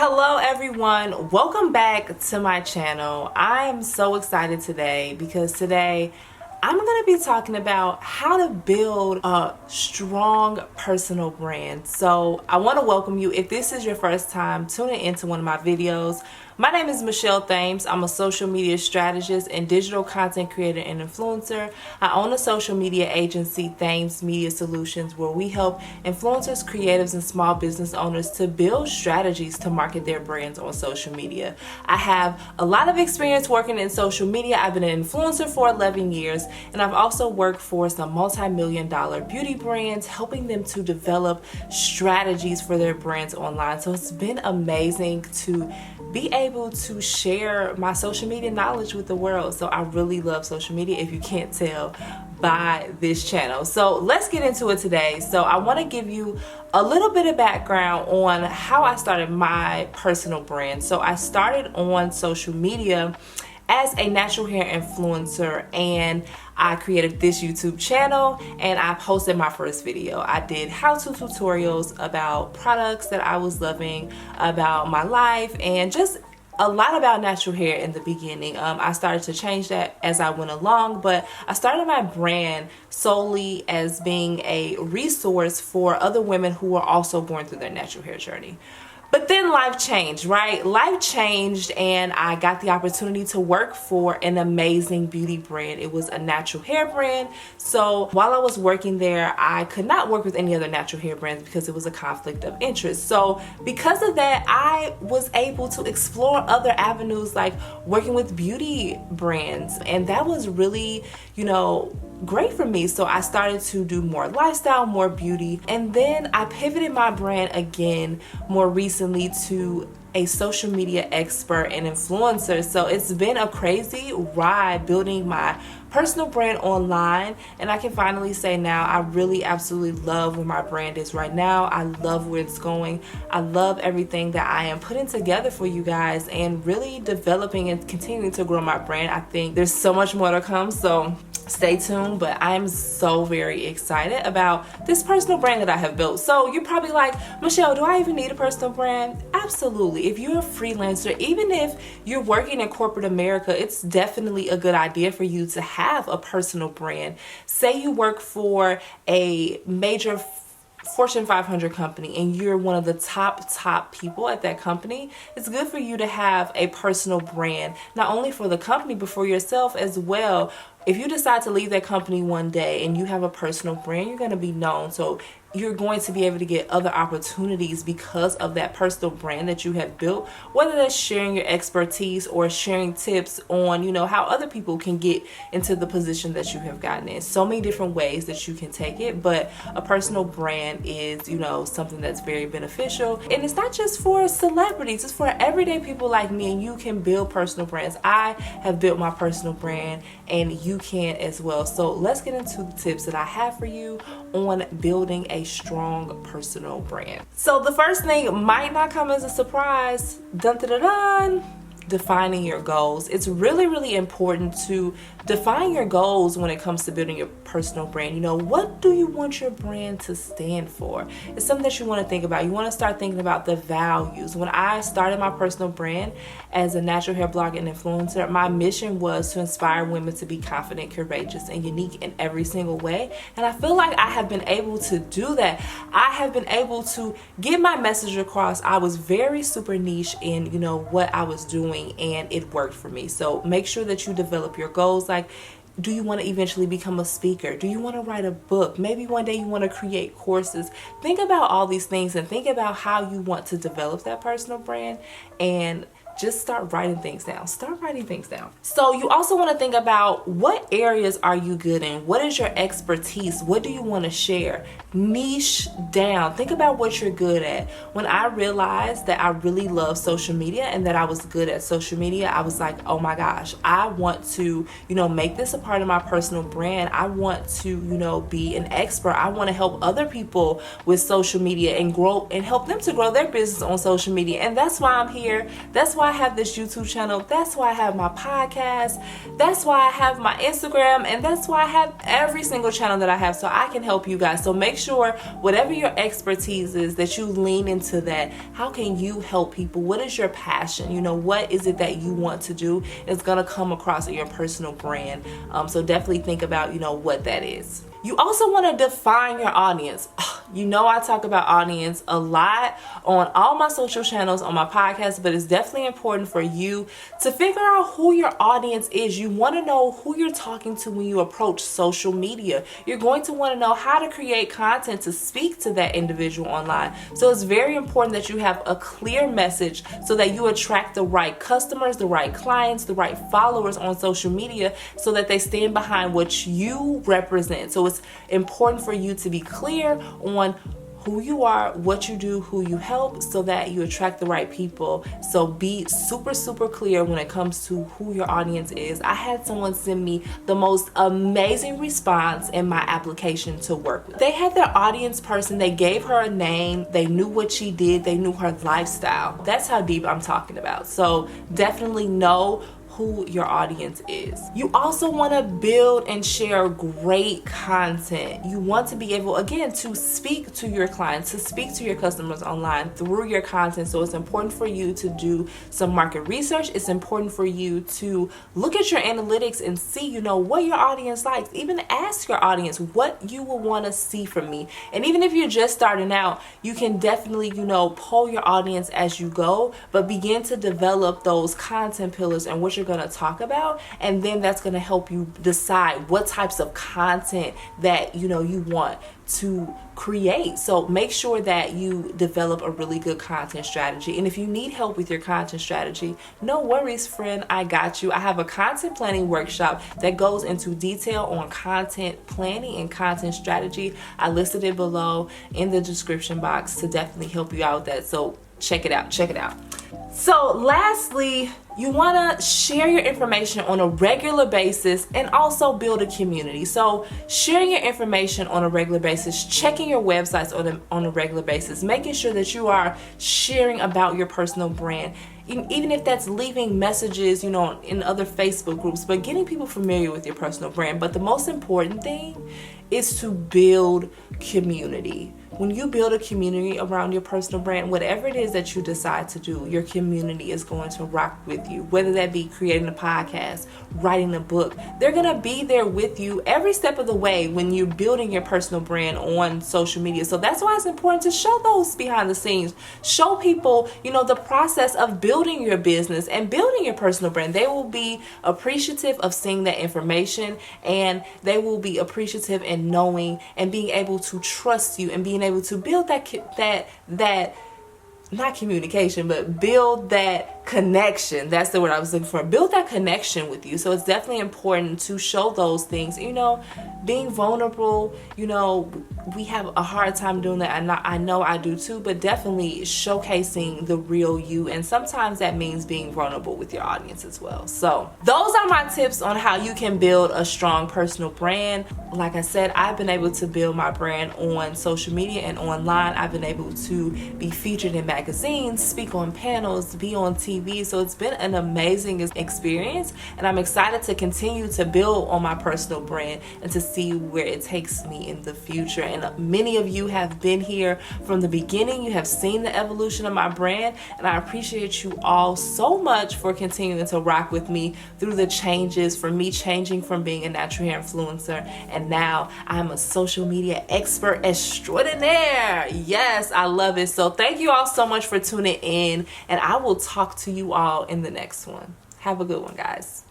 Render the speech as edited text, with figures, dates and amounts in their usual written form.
Hello everyone, welcome back to my channel. I am so excited today because today I'm going to be talking about how to build a strong personal brand. So I want to welcome you. If this is your first time tuning into one of my videos, my name is Michelle Thames. I'm a social media strategist and digital content creator and influencer. I own a social media agency, Thames Media Solutions, where we help influencers, creatives, and small business owners to build strategies to market their brands on social media. I have a lot of experience working in social media. I've been an influencer for 11 years, and I've also worked for some multi-million-dollar beauty brands, helping them to develop strategies for their brands online. So it's been amazing to be able to share my social media knowledge with the world. So I really love social media, if you can't tell by this channel. So let's get into it today. So I want to give you a little bit of background on how I started my personal brand. So I started on social media as a natural hair influencer, and I created this YouTube channel and I posted my first video. I did how-to tutorials about products that I was loving, about my life, and just a lot about natural hair in the beginning. I started to change that as I went along, but I started my brand solely as being a resource for other women who are also going through their natural hair journey. But then life changed, right? Life changed and I got the opportunity to work for an amazing beauty brand. It was a natural hair brand. So while I was working there, I could not work with any other natural hair brands because it was a conflict of interest. So because of that, I was able to explore other avenues like working with beauty brands. And that was really, great for me. So I started to do more lifestyle, more beauty, and then I pivoted my brand again more recently to a social media expert and influencer. So it's been a crazy ride building my personal brand online, and I can finally say now I really absolutely love where my brand is right now. I love where it's going. I love everything that I am putting together for you guys and really developing and continuing to grow my brand. I think there's so much more to come, so stay tuned, but I'm so very excited about this personal brand that I have built. So you're probably like, Michelle, do I even need a personal brand? Absolutely. If you're a freelancer, even if you're working in corporate America, it's definitely a good idea for you to have a personal brand. Say you work for a major Fortune 500 company and you're one of the top people at that company, it's good for you to have a personal brand, not only for the company but for yourself as well. If you decide to leave that company one day and you have a personal brand, you're going to be known. So you're going to be able to get other opportunities because of that personal brand that you have built, whether that's sharing your expertise or sharing tips on, how other people can get into the position that you have gotten in. So many different ways that you can take it, but a personal brand is, something that's very beneficial. And it's not just for celebrities, it's for everyday people like me, and you can build personal brands. I have built my personal brand and you can as well. So let's get into the tips that I have for you on building a strong personal brand. So the first thing might not come as a surprise. Dun dun dun dun. Defining your goals. It's really important to define your goals when it comes to building your personal brand. What do you want your brand to stand for? It's something that you want to think about. You want to start thinking about the values. When I started my personal brand as a natural hair blogger and influencer, my mission was to inspire women to be confident, courageous, and unique in every single way. And I feel like I have been able to do that. I have been able to get my message across. I was very super niche in, what I was doing, and it worked for me. So make sure that you develop your goals. Like, do you want to eventually become a speaker? Do you want to write a book? Maybe one day you want to create courses. Think about all these things and think about how you want to develop that personal brand, and just start writing things down. Start writing things down. So you also want to think about what areas are you good in? What is your expertise? What do you want to share? Niche down. Think about what you're good at. When I realized that I really love social media and that I was good at social media, I was like, oh my gosh, I want to, make this a part of my personal brand. I want to, be an expert. I want to help other people with social media and grow and help them to grow their business on social media. And that's why I'm here. That's why why I have this YouTube channel. That's why I have my podcast. That's why I have my Instagram. And that's why I have every single channel that I have, so I can help you guys. So make sure whatever your expertise is, that you lean into that. How can you help people? What is your passion? What is it that you want to do? It's going to come across in your personal brand. So definitely think about, what that is. You also want to define your audience. I talk about audience a lot on all my social channels, on my podcast, but it's definitely important for you to figure out who your audience is. You want to know who you're talking to when you approach social media. You're going to want to know how to create content to speak to that individual online. So it's very important that you have a clear message so that you attract the right customers, the right clients, the right followers on social media, so that they stand behind what you represent. So it's important for you to be clear on who you are, what you do, who you help, so that you attract the right people. So be super, super clear when it comes to who your audience is. I had someone send me the most amazing response in my application to work with. They had their audience person, they gave her a name, they knew what she did, they knew her lifestyle. That's how deep I'm talking about. So definitely know who your audience is. You also want to build and share great content. You want to be able, again, to speak to your clients, to speak to your customers online through your content. So it's important for you to do some market research. It's important for you to look at your analytics and see, what your audience likes. Even ask your audience what you will want to see from me. And even if you're just starting out, you can definitely, poll your audience as you go, but begin to develop those content pillars and what you're going to talk about, and then that's going to help you decide what types of content that you want to create. So make sure that you develop a really good content strategy. And if you need help with your content strategy, no worries, friend, I got you. I have a content planning workshop that goes into detail on content planning and content strategy. I listed it below in the description box to definitely help you out with that. So check it out. So lastly, you want to share your information on a regular basis and also build a community. So sharing your information on a regular basis, checking your websites on a regular basis, making sure that you are sharing about your personal brand, even if that's leaving messages, in other Facebook groups, but getting people familiar with your personal brand. But the most important thing is to build community. When you build a community around your personal brand, whatever it is that you decide to do, your community is going to rock with you. Whether that be creating a podcast, writing a book, they're going to be there with you every step of the way when you're building your personal brand on social media. So that's why it's important to show those behind the scenes. Show people, the process of building your business and building your personal brand. They will be appreciative of seeing that information, and they will be appreciative in knowing and being able to trust you and being able to build that not communication, but build that connection. That's the word I was looking for. Build that connection with you. So it's definitely important to show those things. Being vulnerable, we have a hard time doing that. I know I do too, but definitely showcasing the real you. And sometimes that means being vulnerable with your audience as well. So those are my tips on how you can build a strong personal brand. Like I said, I've been able to build my brand on social media and online. I've been able to be featured in magazines, speak on panels, be on TV. So it's been an amazing experience, and I'm excited to continue to build on my personal brand and to see where it takes me in the future. And many of you have been here from the beginning. You have seen the evolution of my brand, and I appreciate you all so much for continuing to rock with me through the changes, for me changing from being a natural hair influencer, and now I'm a social media expert extraordinaire. Yes, I love it. So thank you all so much for tuning in, and I will talk to you all in the next one. Have a good one, guys.